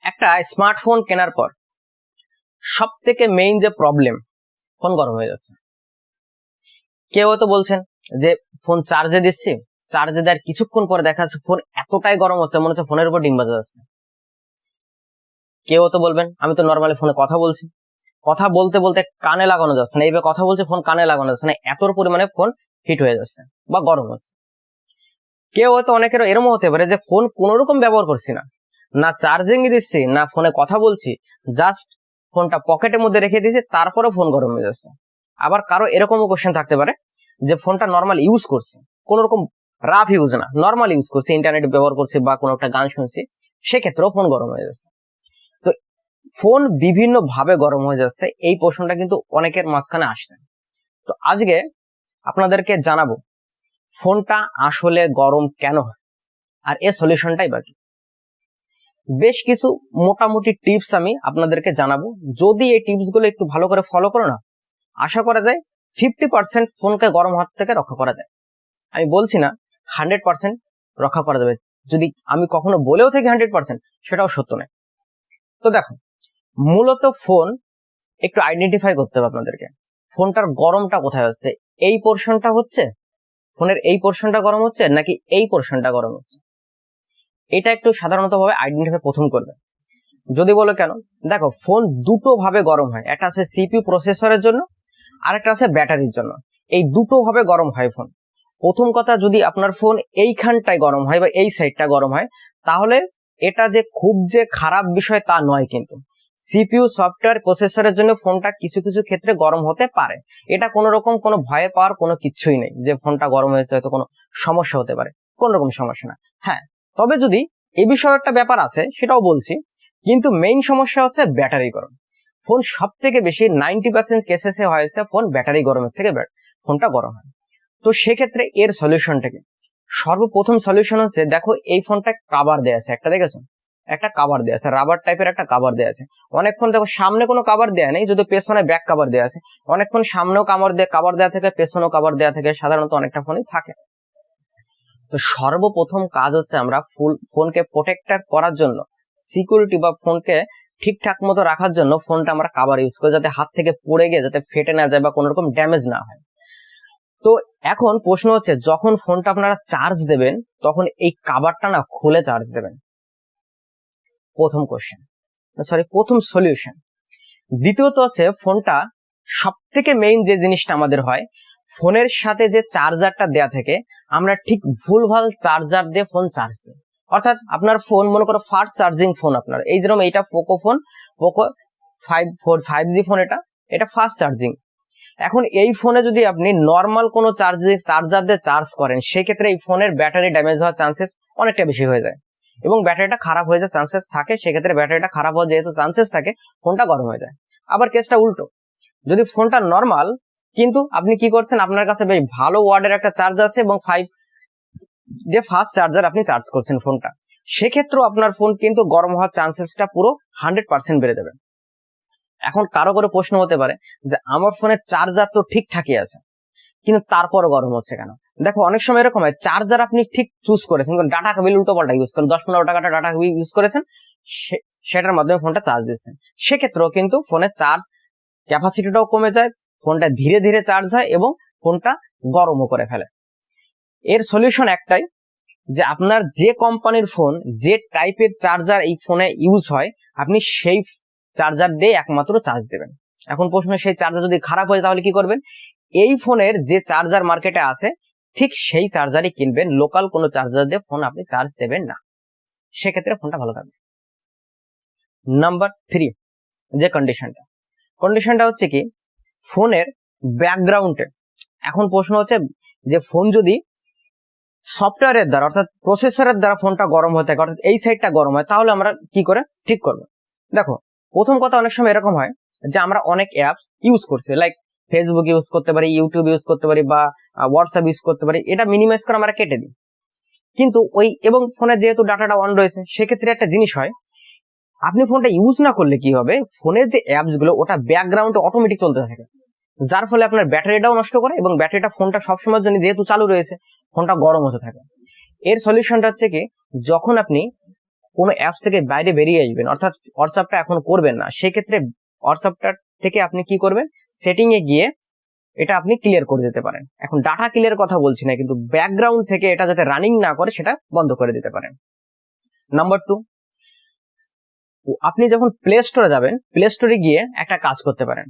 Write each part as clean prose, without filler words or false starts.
একটা স্মার্টফোন কেনার পর সব থেকে মেইন যে প্রবলেম, ফোন গরম হয়ে যাচ্ছে। কেউ হয়তো বলছেন যে ফোন চার্জে দিচ্ছি, চার্জে দেওয়ার কিছুক্ষণ পরে দেখা যাচ্ছে ফোন এতটাই গরম হচ্ছে মনে হচ্ছে ফোনের উপর ডিম বাজে যাচ্ছে। কেউ হয়তো বলবেন আমি তো নর্মালি ফোনে কথা বলছি, কথা বলতে বলতে কানে লাগানো যাচ্ছে না, এইভাবে কথা বলছে ফোন কানে লাগানো যাচ্ছে না, এতর পরিমাণে ফোন হিট হয়ে যাচ্ছে বা গরম হচ্ছে। কেউ হয়তো অনেকেরও এরকম হতে পারে যে ফোন কোন রকম ব্যবহার করছি না, না চার্জিং দিচ্ছি না ফোনে কথা বলছি, জাস্ট ফোনটা পকেটের মধ্যে রেখে দিয়েছি, তারপরে ফোন গরম হয়ে যাচ্ছে। আবার কারো এরকমও কোশ্চেন থাকতে পারে যে ফোনটা নর্মাল ইউজ করছি, কোন রকম রাফ ইউজ না, নর্মাল ইউজ করছি, ইন্টারনেট ব্যবহার করছি বা কোনো একটা গান শুনছি, সেক্ষেত্রেও ফোন গরম হয়ে যাচ্ছে। তো ফোন বিভিন্ন ভাবে গরম হয়ে যাচ্ছে, এই প্রশ্নটা কিন্তু অনেকের মাঝখানে আসছে। তো আজকে আপনাদেরকে জানাবো ফোনটা আসলে গরম কেন হয় আর এর সলিউশনটাই বাকি। বেশ কিছু মোটামুটি টিপস আমি আপনাদেরকে জানাবো, যদি এই টিপস গুলো একটু ভালো করে ফলো করো না, আশা করা যায় 50% ফোনকে গরম হাত থেকে রক্ষা করা যায়। আমি বলছি না 100% রক্ষা করা যাবে, যদি আমি কখনো বলেও থাকি 100% সেটাও সত্য নয়। তো দেখো, মূলত ফোন একটু আইডেন্টিফাই করতে হবে আপনাদেরকে, ফোনটার গরমটা কোথায় হচ্ছে। এই পোর্শনটা হচ্ছে ফোনের, এই পোর্শনটা গরম হচ্ছে নাকি এই পোর্শনটা গরম হচ্ছে, এটা একটু সাধারণত ভাবে আইডেন্টিফাই প্রথম করবে। যদি বলো কেন, দেখো ফোন দুটো ভাবে গরম হয়, একটা আছে সিপিইউ প্রসেসরের জন্য আর একটা আছে ব্যাটারির জন্য। এই দুটো ভাবে গরম হয় ফোন। প্রথম কথা, যদি আপনার ফোন এইখানটায় গরম হয় বা এই সাইডটা গরম হয়, তাহলে এটা যে খুব যে খারাপ বিষয় তা নয়, কিন্তু সিপিইউ সফটওয়্যার প্রসেসরের জন্য ফোনটা কিছু কিছু ক্ষেত্রে গরম হতে পারে। এটা কোনো রকম কোনো ভয় পাওয়ার কোনো কিছুই নেই যে ফোনটা গরম হয়েছে হয়তো কোনো সমস্যা হতে পারে, কোন রকম সমস্যা না। হ্যাঁ, তবে যদি এই বিষয়ে একটা ব্যাপার আছে সেটাও বলছি, কিন্তু মেইন সমস্যা হচ্ছে ব্যাটারি গরম। ফোন সব থেকে বেশি 90% কেসেসে হয়েছে ফোন ব্যাটারি গরমের থেকে ফোনটা গরম হয়। তো সেক্ষেত্রে এর সলিউশনটা কি? সর্বপ্রথম সলিউশন হচ্ছে, দেখো এই ফোনটা কাভার দেয়া আছে, একটা দেখেছো, একটা কাভার দেয়া আছে, রাবার টাইপের একটা কাভার দেয়া আছে। অনেক ফোন দেখো সামনে কোনো কাভার দেয়া নেই, যদি পেছনে ব্যাক কাভার দেয়া আছে। অনেক ফোন সামনেও কাভার দেয়া থাকে, পেছনেও কাভার দেয়া থাকে, সাধারণত অনেকটা ফোনই থাকে। তো সর্বপ্রথম কাজ হচ্ছে আমরা ফোনকে প্রোটেক্টার করার জন্য, সিকিউরিটি বা ফোনকে ঠিকঠাক মতো রাখার জন্য ফোনটা আমরা কাভার ইউজ করি, যাতে হাত থেকে পড়ে গিয়ে যাতে ফেটে না যায় বা কোনো রকম ড্যামেজ না হয়। তো এখন প্রশ্ন হচ্ছে, যখন ফোনটা আপনারা চার্জ দেবেন তখন এই কাভারটা না খুলে চার্জ দেবেন, প্রথম সলিউশন। দ্বিতীয়ত আছে, ফোনটা সব থেকে মেইন যে জিনিসটা আমাদের হয়, ফোনের সাথে যে চার্জারটা দেয়া থাকে, আমরা ঠিক ভুলভাল চার্জার দিয়ে ফোন চার্জ দিই। অর্থাৎ আপনার ফোন মনে করো ফাস্ট চার্জিং ফোন, আপনার এই যেরকম এইটা Poco phone, Poco 5G phone, এটা ফাস্ট চার্জিং। এখন এই ফোনে যদি আপনি নর্মাল কোনো চার্জার দিয়ে চার্জ করেন, সেক্ষেত্রে এই ফোনের ব্যাটারি ড্যামেজ হওয়ার চান্সেস অনেকটা বেশি হয়ে যায় এবং ব্যাটারিটা খারাপ হয়ে যাওয়ার চান্সেস থাকে। সেক্ষেত্রে ব্যাটারিটা খারাপ হওয়ার যেহেতু চান্সেস থাকে, ফোনটা গরম হয়ে যায়। আবার কেসটা উল্টো, যদি ফোনটা নর্মাল কিন্তু আপনি কি করছেন, আপনার কাছে বেশ ভালো ওয়াটের একটা চার্জ আছে এবং 5 যে ফাস্ট চার্জার আপনি চার্জ করছেন ফোনটা, সেক্ষেত্রেও আপনার ফোন কিন্তু গরম হওয়ার চান্সেসটা পুরো 100% বেড়ে যাবে। এখন কারো করে প্রশ্ন হতে পারে যে আমার ফোনের চার্জার তো ঠিকঠাকই আছে কিন্তু তারপরও গরম হচ্ছে কেন? দেখো, অনেক সময় এরকম হয়, চার্জার আপনি ঠিক চুজ করেছেন, ডাটা কেবল উল্টো পাল্টা ইউজ করেন, 10-15 টাকাটা ডাটা কেবল ইউজ করেছেন, সেটার মাধ্যমে ফোনটা চার্জ দিচ্ছেন, সেক্ষেত্রেও কিন্তু ফোনের চার্জ ক্যাপাসিটিটাও কমে যায়, ফোনটা ধীরে ধীরে চার্জ হয় এবং ফোনটা গরমও করে ফেলে। এর সলিউশন একটাই, যে আপনার যে কোম্পানির ফোন, যে টাইপের চার্জার এই ফোনে ইউজ হয়, আপনি সেই চার্জার দিয়ে একমাত্র চার্জ দেবেন। এখন প্রশ্ন, সেই চার্জার যদি খারাপ হয় তাহলে কি করবেন? এই ফোনের যে চার্জার মার্কেটে আছে ঠিক সেই চার্জারই কিনবেন, লোকাল কোনো চার্জার দিয়ে ফোন আপনি চার্জ দেবেন না, সেক্ষেত্রে ফোনটা ভালো থাকবে। নাম্বার 3 যে কন্ডিশনটা হচ্ছে কি, ফোনের ব্যাকগ্রাউন্ডে। এখন প্রশ্ন হচ্ছে যে ফোন যদি সফটওয়্যারের দ্বারা অর্থাৎ প্রসেসরের দ্বারা ফোনটা গরম হয়ে থাকে, অর্থাৎ এই সাইডটা গরম হয়, তাহলে আমরা কি করে ঠিক করবো? দেখো, প্রথম কথা, অনেক সময় এরকম হয় যে আমরা অনেক অ্যাপস ইউজ করছি, লাইক ফেসবুক ইউজ করতে পারি, ইউটিউব ইউজ করতে পারি বা হোয়াটসঅ্যাপ ইউজ করতে পারি, এটা মিনিমাইজ করে আমরা কেটে দিই। কিন্তু এবং ফোনে যেহেতু ডাটাটা অন রয়েছে, সেক্ষেত্রে একটা জিনিস হয়, আপনি ফোনটা ইউজ না করলে কি হবে, ফোনের যে অ্যাপস গুলো ওটা ব্যাকগ্রাউন্ডে অটোমেটিক চলতে থাকে, যার ফলে আপনার ব্যাটারিটাও নষ্ট করে এবং ব্যাটারিটা ফোনটা সবসময়ের জন্য যেহেতু চালু রয়েছে, ফোনটা গরম হতে থাকে। এর সলিউশনটা হচ্ছে কি, যখন আপনি কোনো অ্যাপস থেকে বাইরে বেরিয়ে আসবেন, অর্থাৎ হোয়াটসঅ্যাপটা এখন করবেন না, সেক্ষেত্রে হোয়াটসঅ্যাপটা থেকে আপনি কি করবেন, সেটিং এ গিয়ে এটা আপনি ক্লিয়ার করে দিতে পারেন। এখন ডাটা ক্লিয়ার কথা বলছি না, কিন্তু ব্যাকগ্রাউন্ড থেকে এটা যাতে রানিং না করে সেটা বন্ধ করে দিতে পারেন। নাম্বার 2, আপনি যখন প্লে স্টোরে যাবেন, প্লে স্টোরে গিয়ে একটা কাজ করতে পারেন,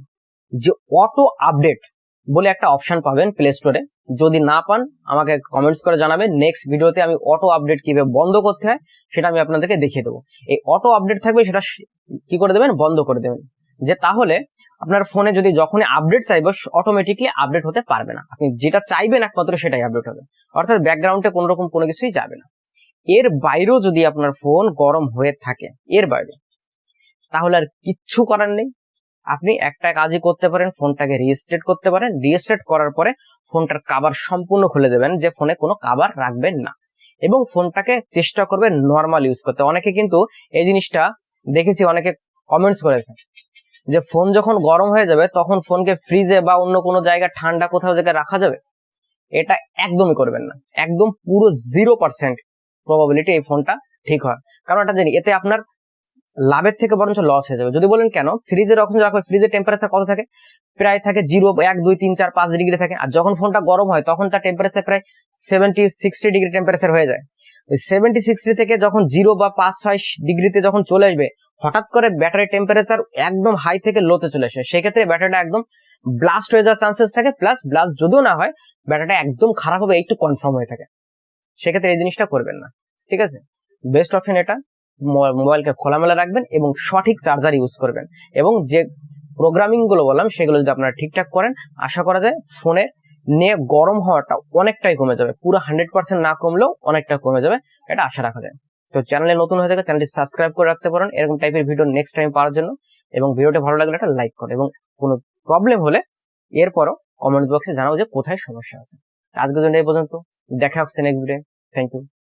যে অটো আপডেট বলে একটা অপশন পাবেন প্লে স্টোরে। যদি না পান আমাকে কমেন্টস করে জানাবেন, নেক্সট ভিডিওতে আমি অটো আপডেট কিভাবে বন্ধ করতে হয় সেটা আমি আপনাদেরকে দেখিয়ে দেবো। এই অটো আপডেট থাকবে, সেটা কি করে দেবেন, বন্ধ করে দেবেন, যে তাহলে আপনার ফোনে যদি যখনই আপডেট চাইবে অটোমেটিকলি আপডেট হতে পারবে না, আপনি যেটা চাইবেন একমাত্র সেটাই আপডেট হবে, অর্থাৎ ব্যাকগ্রাউন্ডে কোনো রকম কোনো কিছুই যাবে না। এর বাইরেও যদি আপনার ফোন গরম হয়ে থাকে, এর বাইরে, তাহলে আর কিচ্ছু করার নেই, আপনি একটা কাজই করতে পারেন, ফোনটাকে রিস্টার্ট করতে পারেন। রিস্টার্ট করার পরে ফোনটার কভার সম্পূর্ণ খুলে দেবেন, যে ফোনে কোনো কভার রাখবেন না, এবং ফোনটাকে চেষ্টা করবেন নর্মাল ইউজ করতে। অনেকে কিন্তু এই জিনিসটা দেখেছি, অনেকে কমেন্টস করেছে যে ফোন যখন গরম হয়ে যাবে তখন ফোনকে ফ্রিজে বা অন্য কোনো জায়গায় ঠান্ডা কোথাও জায়গায় রাখা যাবে। এটা একদমই করবেন না, একদম পুরো 0% প্রবাবিলিটি এই ফোনটা ঠিক হয়। কারণ এটা জানি, এতে আপনার লাভের থেকে বরঞ্চ লস হয়ে যাবে। যদি বলেন কেন, ফ্রিজে যখন রাখবে, ফ্রিজের টেম্পারেচার কত থাকে, প্রায় থাকে 0, 1, 2, 3, 4, 5 ডিগ্রি থাকে। আর যখন ফোনটা গরম হয় তখন তার টেম্পারেচার প্রায় 70-60 ডিগ্রি টেম্পারেচার হয়ে যায়। 70-60 থেকে যখন 0 বা 5-6 ডিগ্রিতে যখন চলে আসবে, হঠাৎ করে ব্যাটারি টেম্পারেচার একদম হাই থেকে লোতে চলে আসে, সেক্ষেত্রে ব্যাটারিটা একদম ব্লাস্ট হয়ে যাওয়ার চান্সেস থাকে। প্লাস ব্লাস্ট যদিও না হয়, ব্যাটারিটা একদম খারাপ হবে, একটু কনফার্ম হয়ে থাকে। সেক্ষেত্রে এই জিনিসটা করবেন না, ঠিক আছে? বেস্ট অপশন এটা, মোবাইলকে খোলামেলা রাখবেন এবং সঠিক চার্জার ইউজ করবেন, এবং যে প্রোগ্রামিং গুলো বললাম সেগুলো যদি আপনারা ঠিকঠাক করেন, আশা করা যায় ফোনে নিয়ে গরম হওয়াটা অনেকটাই কমে যাবে, পুরো 100% না কমলেও অনেকটা কমে যাবে, এটা আশা রাখা যায়। তো চ্যানেলে নতুন হয়ে থাকে চ্যানেলটি সাবস্ক্রাইব করে রাখতে পারেন এরকম টাইপের ভিডিও নেক্সট টাইম পাওয়ার জন্য, এবং ভিডিওটি ভালো লাগলে একটা লাইক করো, এবং কোনো প্রবলেম হলে এরপরও কমেন্ট বক্সে জানাও যে কোথায় সমস্যা আছে। আজকের জন্য এই পর্যন্ত, দেখা হচ্ছে নেক্সট ভিডিও। Thank you.